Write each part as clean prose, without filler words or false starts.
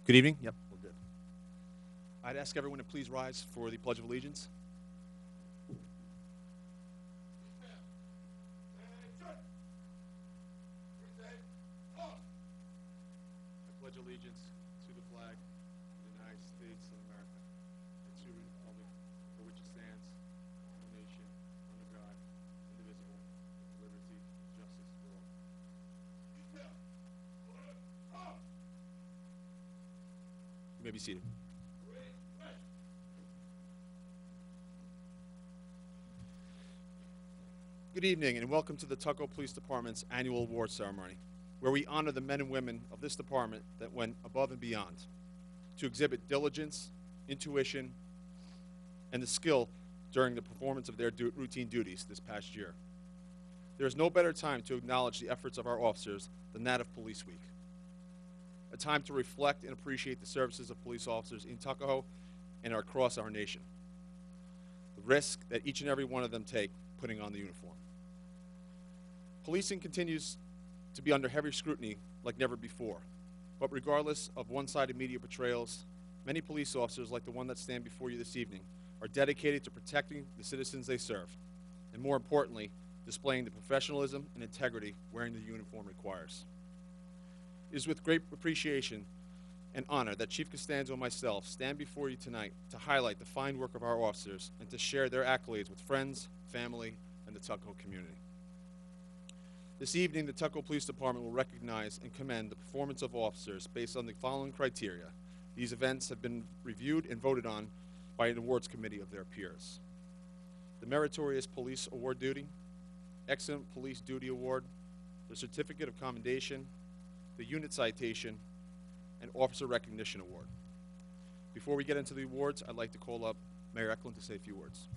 Good evening. Yep, we're good. I'd ask everyone to please rise for the Pledge of Allegiance. I pledge allegiance to the flag of the United States of America and to the republic for which it stands, one nation, under God, indivisible, with liberty and justice for all. You may be seated. Good evening and welcome to the Tuckahoe Police Department's annual award ceremony, where we honor the men and women of this department that went above and beyond to exhibit diligence, intuition, and the skill during the performance of their routine duties this past year. There is no better time to acknowledge the efforts of our officers than that of Police Week, a time to reflect and appreciate the services of police officers in Tuckahoe and across our nation, the risk that each and every one of them take putting on the uniform. Policing continues to be under heavy scrutiny like never before, but regardless of one-sided media portrayals, many police officers, like the one that stand before you this evening, are dedicated to protecting the citizens they serve, and more importantly, displaying the professionalism and integrity wearing the uniform requires. It is with great appreciation and honor that Chief Costanzo and myself stand before you tonight to highlight the fine work of our officers and to share their accolades with friends, family, and the Tuckahoe community. This evening, the Tuckahoe Police Department will recognize and commend the performance of officers based on the following criteria. These events have been reviewed and voted on by an awards committee of their peers. The Meritorious Police Award Duty, Excellent Police Duty Award, the Certificate of Commendation, the Unit Citation, and Officer Recognition Award. Before we get into the awards, I'd like to call up Mayor Eklund to say a few words.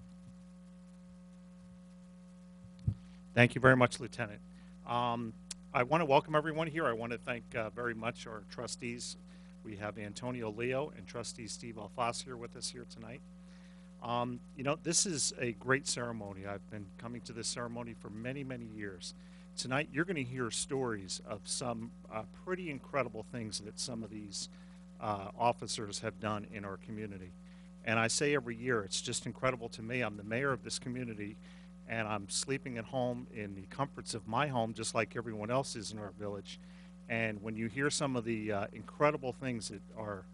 Thank you very much, Lieutenant. I want to welcome everyone here. I want to thank very much our trustees. We have Antonio Leo and trustee Steve Alfasi with us here tonight. You know, this is a great ceremony. I've been coming to this ceremony for many, many years. Tonight, you're going to hear stories of some pretty incredible things that some of these officers have done in our community. And I say every year, it's just incredible to me. I'm the mayor of this community, and I'm sleeping at home in the comforts of my home, just like everyone else is in our village. And when you hear some of the incredible things that our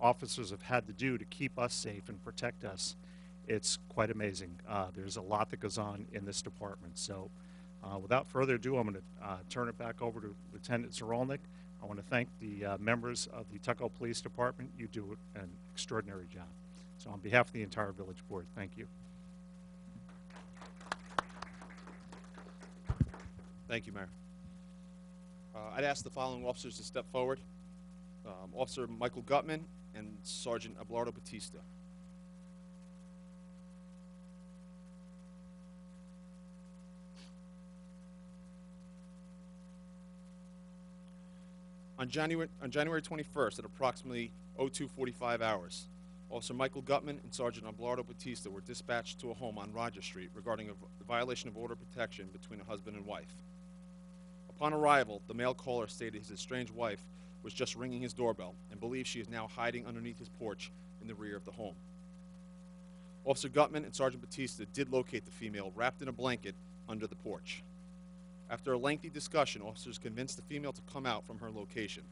officers have had to do to keep us safe and protect us, it's quite amazing. There's a lot that goes on in this department. So without further ado, I'm going to turn it back over to Lieutenant Zerolnik. I want to thank the members of the Tuckahoe Police Department. You do an extraordinary job. So on behalf of the entire village board, thank you. Thank you, Mayor. I'd ask the following officers to step forward. Officer Michael Gutman and Sergeant Abelardo Batista. On January 21st at approximately 02:45 hours, Officer Michael Gutman and Sergeant Abelardo Batista were dispatched to a home on Rogers Street regarding a violation of order of protection between a husband and wife. Upon arrival, the male caller stated his estranged wife was just ringing his doorbell and believes she is now hiding underneath his porch in the rear of the home. Officer Gutman and Sergeant Batista did locate the female wrapped in a blanket under the porch. After a lengthy discussion, officers convinced the female to come out from her location.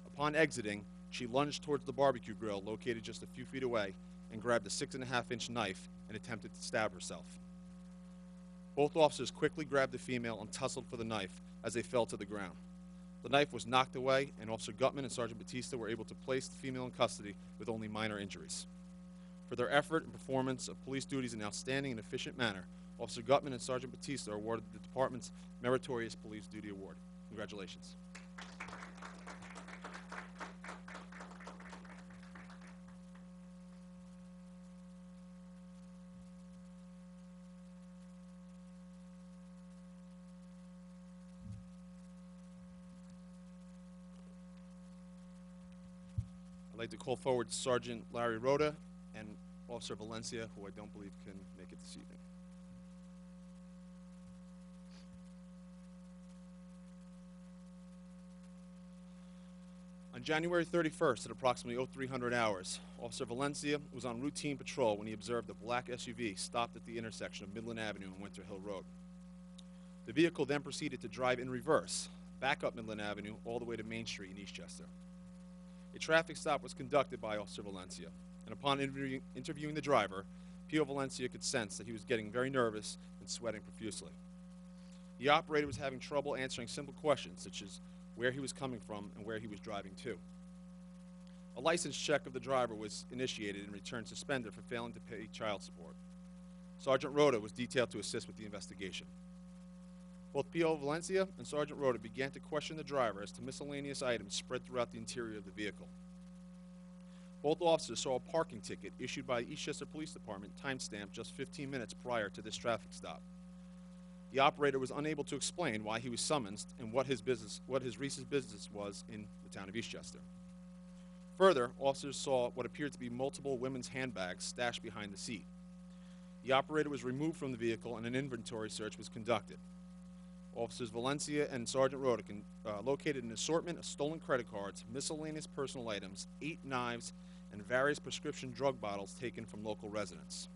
Upon exiting, she lunged towards the barbecue grill located just a few feet away and grabbed a 6.5-inch knife and attempted to stab herself. Both officers quickly grabbed the female and tussled for the knife as they fell to the ground. The knife was knocked away, and Officer Gutman and Sergeant Batista were able to place the female in custody with only minor injuries. For their effort and performance of police duties in an outstanding and efficient manner, Officer Gutman and Sergeant Batista are awarded the department's Meritorious Police Duty Award. Congratulations. I'd like to call forward Sergeant Larry Rhoda and Officer Valencia, who I don't believe can make it this evening. On January 31st at approximately 0300 hours, Officer Valencia was on routine patrol when he observed a black SUV stopped at the intersection of Midland Avenue and Winter Hill Road. The vehicle then proceeded to drive in reverse, back up Midland Avenue all the way to Main Street in Eastchester. A traffic stop was conducted by Officer Valencia, and upon interviewing the driver, P.O. Valencia could sense that he was getting very nervous and sweating profusely. The operator was having trouble answering simple questions such as where he was coming from and where he was driving to. A license check of the driver was initiated and returned suspended for failing to pay child support. Sergeant Rhoda was detailed to assist with the investigation. Both P.O. Valencia and Sergeant Rhoda began to question the driver as to miscellaneous items spread throughout the interior of the vehicle. Both officers saw a parking ticket issued by the Eastchester Police Department timestamped just 15 minutes prior to this traffic stop. The operator was unable to explain why he was summoned and what his recent business was in the town of Eastchester. Further, officers saw what appeared to be multiple women's handbags stashed behind the seat. The operator was removed from the vehicle and an inventory search was conducted. Officers Valencia and Sergeant Rhoda located an assortment of stolen credit cards, miscellaneous personal items, 8 knives, and various prescription drug bottles taken from local residents.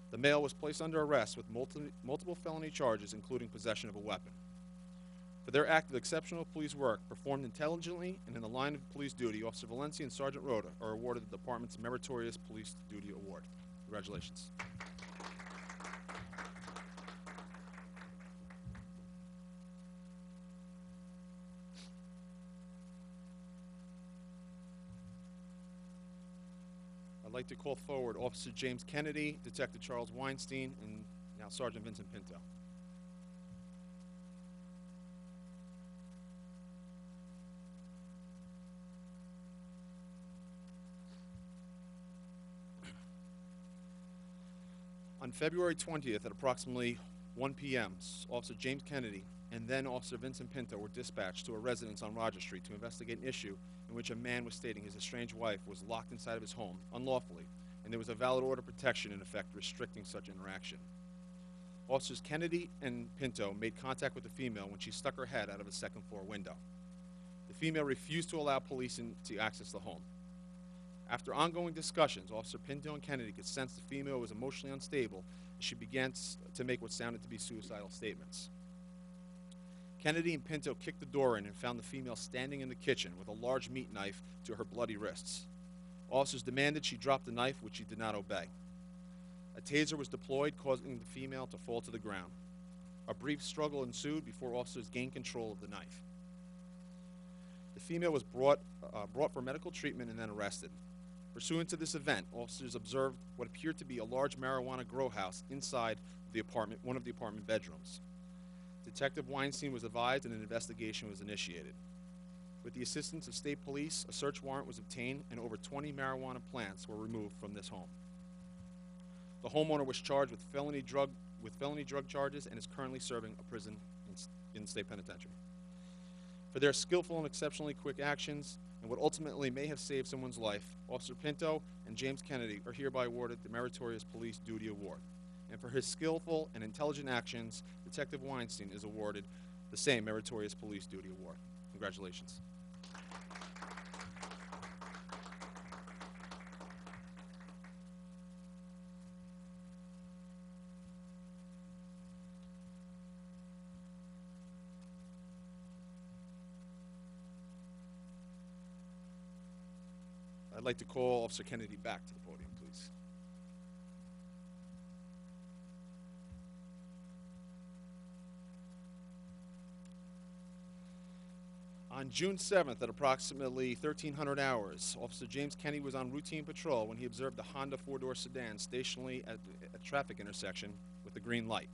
The male was placed under arrest with multiple felony charges, including possession of a weapon. For their act of exceptional police work performed intelligently and in the line of police duty, Officer Valencia and Sergeant Rhoda are awarded the department's Meritorious Police Duty Award. Congratulations. I'd like to call forward Officer James Kennedy, Detective Charles Weinstein, and now Sergeant Vincent Pinto. On February 20th at approximately 1 p.m., Officer James Kennedy and then Officer Vincent Pinto were dispatched to a residence on Rogers Street to investigate an issue in which a man was stating his estranged wife was locked inside of his home unlawfully, and there was a valid order of protection in effect restricting such interaction. Officers Kennedy and Pinto made contact with the female when she stuck her head out of a second-floor window. The female refused to allow police to access the home. After ongoing discussions, Officer Pinto and Kennedy could sense the female was emotionally unstable, and she began to make what sounded to be suicidal statements. Kennedy and Pinto kicked the door in and found the female standing in the kitchen with a large meat knife to her bloody wrists. Officers demanded she drop the knife, which she did not obey. A taser was deployed, causing the female to fall to the ground. A brief struggle ensued before officers gained control of the knife. The female was brought for medical treatment and then arrested. Pursuant to this event, officers observed what appeared to be a large marijuana grow house inside the apartment, one of the apartment bedrooms. Detective Weinstein was advised and an investigation was initiated. With the assistance of state police, a search warrant was obtained and over 20 marijuana plants were removed from this home. The homeowner was charged with felony drug charges and is currently serving a prison in the state penitentiary. For their skillful and exceptionally quick actions and what ultimately may have saved someone's life, Officer Pinto and James Kennedy are hereby awarded the Meritorious Police Duty Award. And for his skillful and intelligent actions, Detective Weinstein is awarded the same Meritorious Police Duty Award. Congratulations. I'd like to call Officer Kennedy back to the podium, please. On June 7th at approximately 1300 hours, Officer James Kennedy was on routine patrol when he observed a Honda four-door sedan stationary at a traffic intersection with a green light.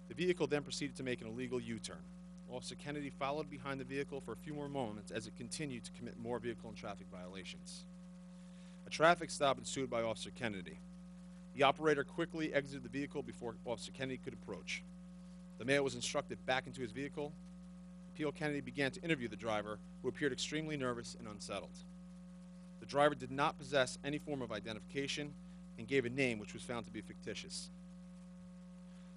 The vehicle then proceeded to make an illegal U-turn. Officer Kennedy followed behind the vehicle for a few more moments as it continued to commit more vehicle and traffic violations. A traffic stop ensued by Officer Kennedy. The operator quickly exited the vehicle before Officer Kennedy could approach. The male was instructed back into his vehicle. P.O. Kennedy began to interview the driver, who appeared extremely nervous and unsettled. The driver did not possess any form of identification and gave a name which was found to be fictitious.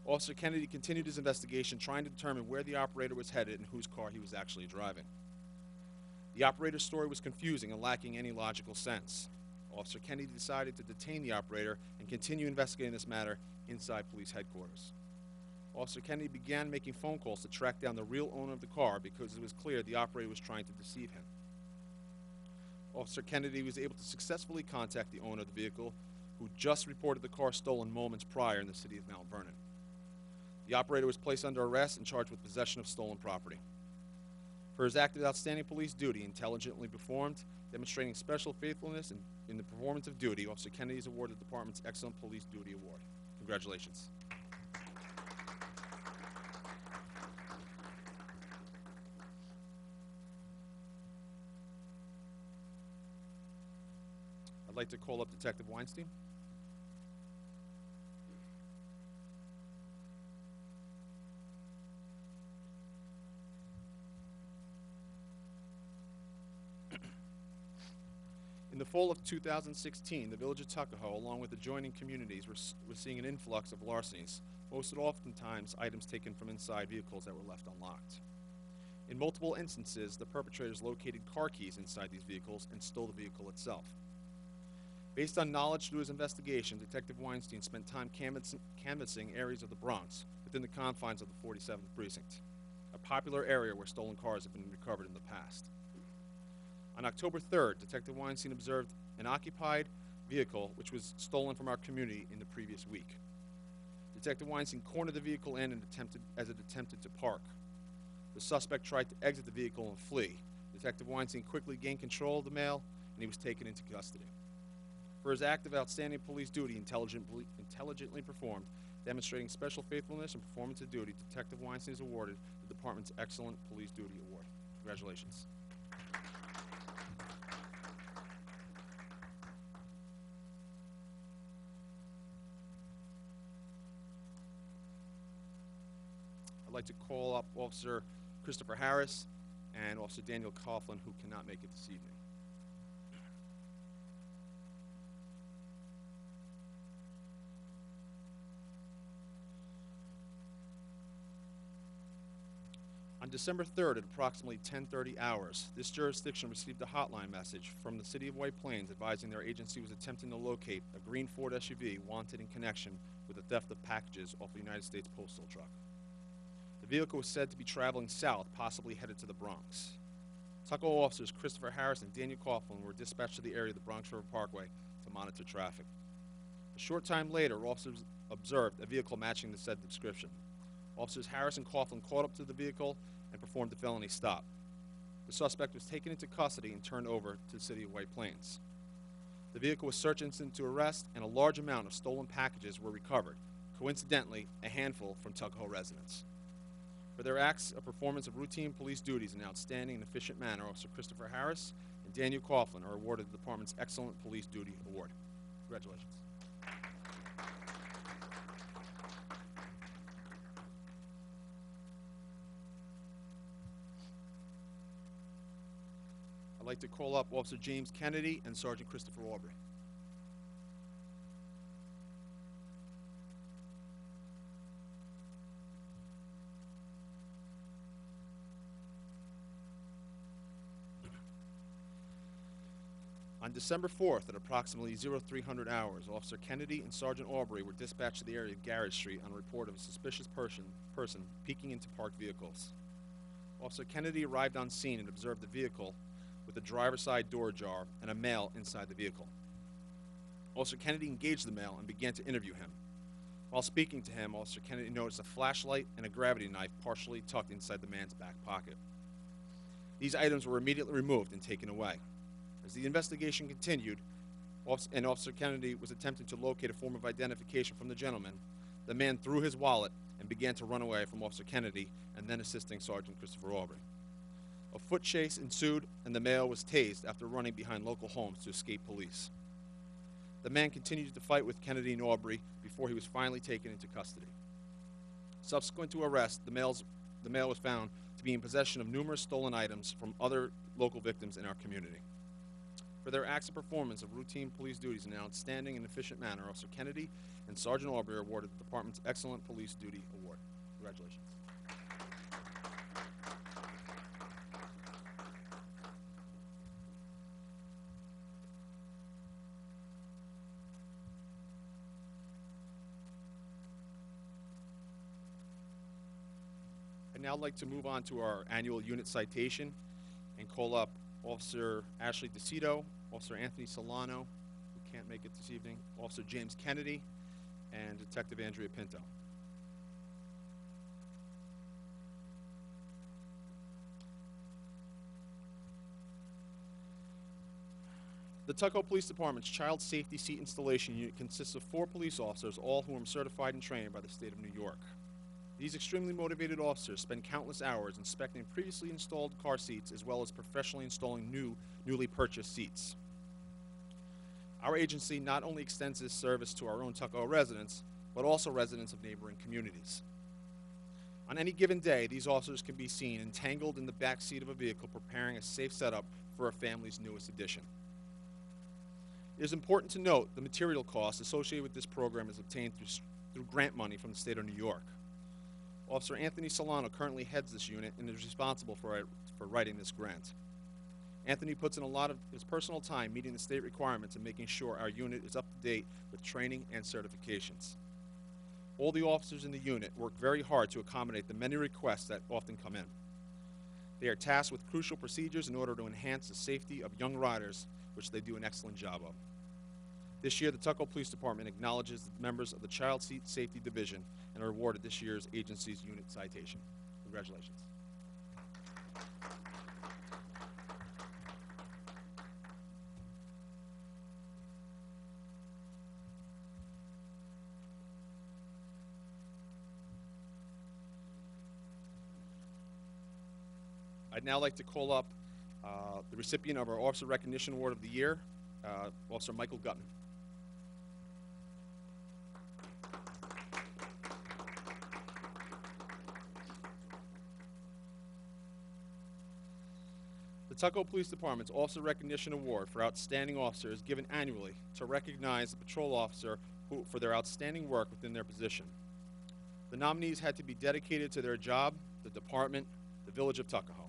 Officer Kennedy continued his investigation, trying to determine where the operator was headed and whose car he was actually driving. The operator's story was confusing and lacking any logical sense. Officer Kennedy decided to detain the operator and continue investigating this matter inside police headquarters. Officer Kennedy began making phone calls to track down the real owner of the car because it was clear the operator was trying to deceive him. Officer Kennedy was able to successfully contact the owner of the vehicle, who just reported the car stolen moments prior in the city of Mount Vernon. The operator was placed under arrest and charged with possession of stolen property. For his act of outstanding police duty, intelligently performed, demonstrating special faithfulness in the performance of duty, Officer Kennedy is awarded the department's Excellent Police Duty Award. Congratulations. I'd like to call up Detective Weinstein. In the fall of 2016, the village of Tuckahoe, along with adjoining communities, was seeing an influx of larcenies, most oftentimes items taken from inside vehicles that were left unlocked. In multiple instances, the perpetrators located car keys inside these vehicles and stole the vehicle itself. Based on knowledge through his investigation, Detective Weinstein spent time canvassing areas of the Bronx within the confines of the 47th Precinct, a popular area where stolen cars have been recovered in the past. On October 3rd, Detective Weinstein observed an occupied vehicle which was stolen from our community in the previous week. Detective Weinstein cornered the vehicle in and attempted to park. The suspect tried to exit the vehicle and flee. Detective Weinstein quickly gained control of the male, and he was taken into custody. For his act of outstanding police duty, intelligently performed, demonstrating special faithfulness and performance of duty, Detective Weinstein is awarded the department's Excellent Police Duty Award. Congratulations. I'd like to call up Officer Christopher Harris and Officer Daniel Coughlin, who cannot make it this evening. On December 3rd at approximately 10:30 hours, this jurisdiction received a hotline message from the City of White Plains advising their agency was attempting to locate a green Ford SUV wanted in connection with the theft of packages off a United States postal truck. The vehicle was said to be traveling south, possibly headed to the Bronx. Tuckahoe officers Christopher Harris and Daniel Coughlin were dispatched to the area of the Bronx River Parkway to monitor traffic. A short time later, officers observed a vehicle matching the said description. Officers Harris and Coughlin caught up to the vehicle and performed a felony stop. The suspect was taken into custody and turned over to the City of White Plains. The vehicle was searched instant to arrest, and a large amount of stolen packages were recovered, coincidentally, a handful from Tuckahoe residents. For their acts of performance of routine police duties in an outstanding and efficient manner, Officer Christopher Harris and Daniel Coughlin are awarded the department's Excellent Police Duty Award. Congratulations. I'd like to call up Officer James Kennedy and Sergeant Christopher Aubrey. On December 4th at approximately 0300 hours, Officer Kennedy and Sergeant Aubrey were dispatched to the area of Garrett Street on a report of a suspicious person peeking into parked vehicles. Officer Kennedy arrived on scene and observed the vehicle with the driver's side door ajar and a male inside the vehicle. Officer Kennedy engaged the male and began to interview him. While speaking to him, Officer Kennedy noticed a flashlight and a gravity knife partially tucked inside the man's back pocket. These items were immediately removed and taken away. As the investigation continued, and Officer Kennedy was attempting to locate a form of identification from the gentleman, the man threw his wallet and began to run away from Officer Kennedy and then assisting Sergeant Christopher Aubrey. A foot chase ensued, and the male was tased after running behind local homes to escape police. The man continued to fight with Kennedy and Aubrey before he was finally taken into custody. Subsequent to arrest, the male was found to be in possession of numerous stolen items from other local victims in our community. For their acts of performance of routine police duties in an outstanding and efficient manner, Officer Kennedy and Sergeant Aubrey are awarded the department's Excellent Police Duty Award. Congratulations. now like to move on to our annual unit citation and call up Officer Ashley DeCito, Officer Anthony Solano, who can't make it this evening, Officer James Kennedy, and Detective Andrea Pinto. The Tuckahoe Police Department's Child Safety Seat Installation Unit consists of 4 police officers, all who are certified and trained by the state of New York. These extremely motivated officers spend countless hours inspecting previously installed car seats as well as professionally installing newly purchased seats. Our agency not only extends this service to our own Tuckahoe residents, but also residents of neighboring communities. On any given day, these officers can be seen entangled in the back seat of a vehicle preparing a safe setup for a family's newest addition. It is important to note the material cost associated with this program is obtained through grant money from the state of New York. Officer Anthony Solano currently heads this unit and is responsible for writing this grant. Anthony puts in a lot of his personal time meeting the state requirements and making sure our unit is up to date with training and certifications. All the officers in the unit work very hard to accommodate the many requests that often come in. They are tasked with crucial procedures in order to enhance the safety of young riders, which they do an excellent job of. This year, the Tuckahoe Police Department acknowledges the members of the Child Seat Safety Division and are awarded this year's agency's unit citation. Congratulations. I'd now like to call up the recipient of our Officer Recognition Award of the Year, Officer Michael Gutman. The Tuckahoe Police Department's Officer Recognition Award for Outstanding Officer is given annually to recognize the patrol officer for their outstanding work within their position. The nominees had to be dedicated to their job, the department, the village of Tuckahoe.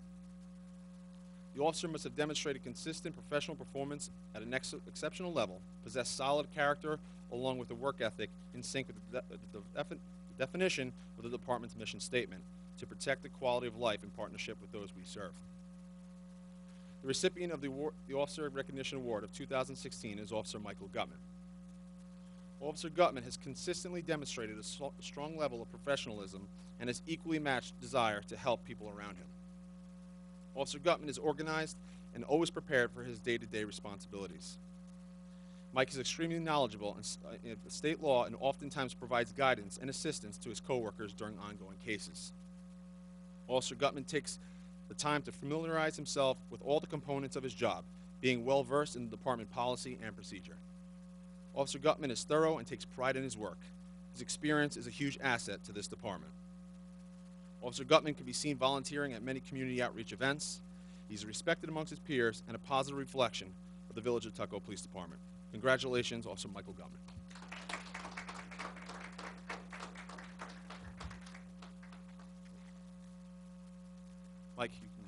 The officer must have demonstrated consistent professional performance at an exceptional level, possess solid character, along with a work ethic in sync with the definition of the department's mission statement, to protect the quality of life in partnership with those we serve. The recipient of the Officer Recognition Award of 2016 is Officer Michael Gutman. Officer Gutman has consistently demonstrated a strong level of professionalism and his equally matched desire to help people around him. Officer Gutman is organized and always prepared for his day-to-day responsibilities. Mike is extremely knowledgeable in state law and oftentimes provides guidance and assistance to his coworkers during ongoing cases. Officer Gutman takes the time to familiarize himself with all the components of his job, being well-versed in the department policy and procedure. Officer Gutman is thorough and takes pride in his work. His experience is a huge asset to this department. Officer Gutman can be seen volunteering at many community outreach events. He's respected amongst his peers and a positive reflection of the Village of Tuckahoe Police Department. Congratulations, Officer Michael Gutman. Mike, you can.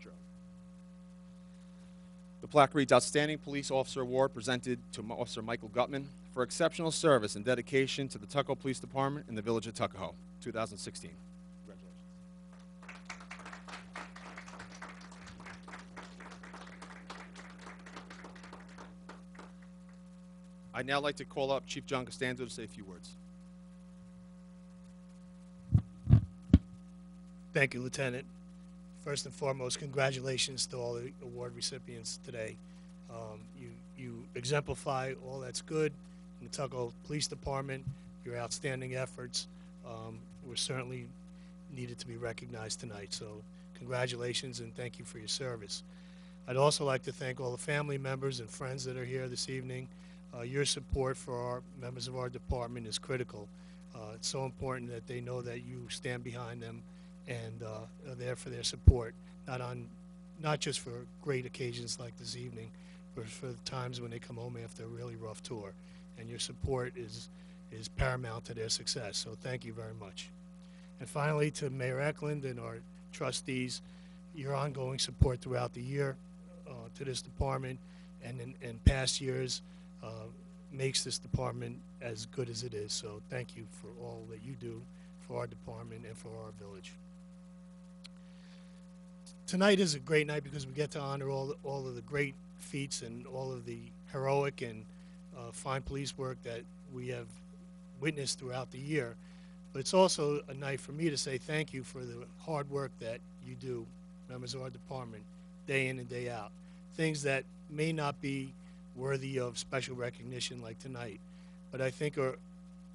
Sure. The plaque reads, Outstanding Police Officer Award presented to Officer Michael Gutman for exceptional service and dedication to the Tuckahoe Police Department in the Village of Tuckahoe, 2016. Congratulations. I'd now like to call up Chief John Costanzo to say a few words. Thank you, Lieutenant. First and foremost, congratulations to all the award recipients today. You exemplify all that's good in the Tuckahoe Police Department, your outstanding efforts were certainly needed to be recognized tonight. So congratulations and thank you for your service. I'd also like to thank all the family members and friends that are here this evening. Your support for our members of our department is critical. It's so important that they know that you stand behind them and are there for their support, not just for great occasions like this evening, but for the times when they come home after a really rough tour. And your support is paramount to their success, so thank you very much. And finally, to Mayor Eklund and our trustees, your ongoing support throughout the year to this department and in past years makes this department as good as it is. So thank you for all that you do for our department and for our village. Tonight is a great night because we get to honor all of the great feats and all of the heroic and fine police work that we have witnessed throughout the year. But it's also a night for me to say thank you for the hard work that you do, members of our department, day in and day out. Things that may not be worthy of special recognition like tonight, but I think are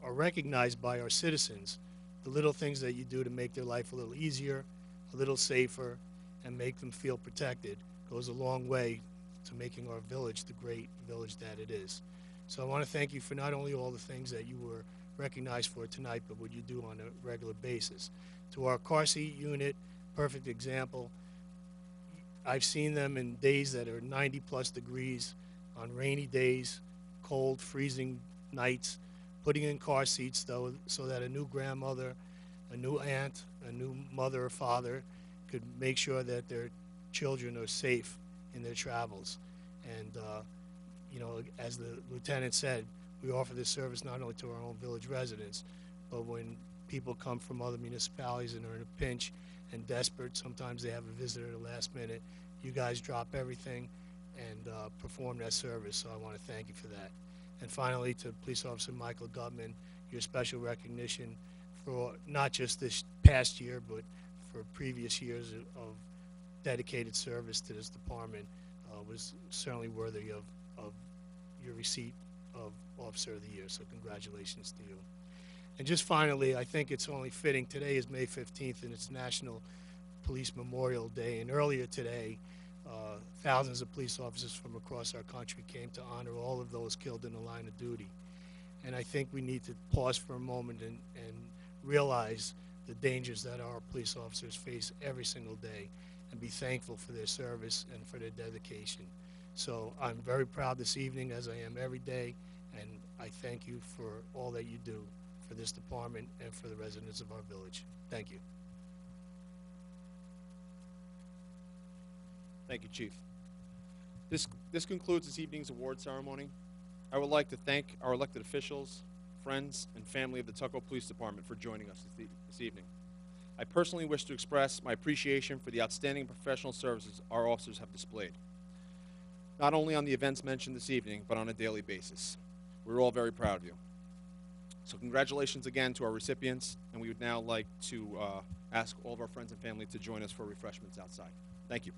recognized by our citizens. The little things that you do to make their life a little easier, a little safer, and make them feel protected goes a long way to making our village the great village that it is. So I want to thank you for not only all the things that you were recognized for tonight, but what you do on a regular basis. To our car seat unit, perfect example. I've seen them in days that are 90+ degrees, on rainy days, cold, freezing nights, putting in car seats though, so that a new grandmother, a new aunt, a new mother or father could make sure that their children are safe in their travels. And you know, as the lieutenant said, we offer this service not only to our own village residents, but when people come from other municipalities and are in a pinch and desperate, sometimes they have a visitor at the last minute, you guys drop everything and perform that service. So I want to thank you for that. And finally, to Police Officer Michael Gutman, your special recognition for not just this past year, but for previous years of dedicated service to this department was certainly worthy of your receipt of Officer of the Year. So congratulations to you. And just finally, I think it's only fitting, today is May 15th and it's National Police Memorial Day. And earlier today, thousands of police officers from across our country came to honor all of those killed in the line of duty. And I think we need to pause for a moment and realize the dangers that our police officers face every single day and be thankful for their service and for their dedication. So I'm very proud this evening, as I am every day, and I thank you for all that you do for this department and for the residents of our village. Thank you. Thank you, Chief. This concludes this evening's award ceremony. I would like to thank our elected officials, friends, and family of the Tuckahoe Police Department for joining us this evening. I personally wish to express my appreciation for the outstanding professional services our officers have displayed, not only on the events mentioned this evening, but on a daily basis. We're all very proud of you. So congratulations again to our recipients, and we would now like to ask all of our friends and family to join us for refreshments outside. Thank you.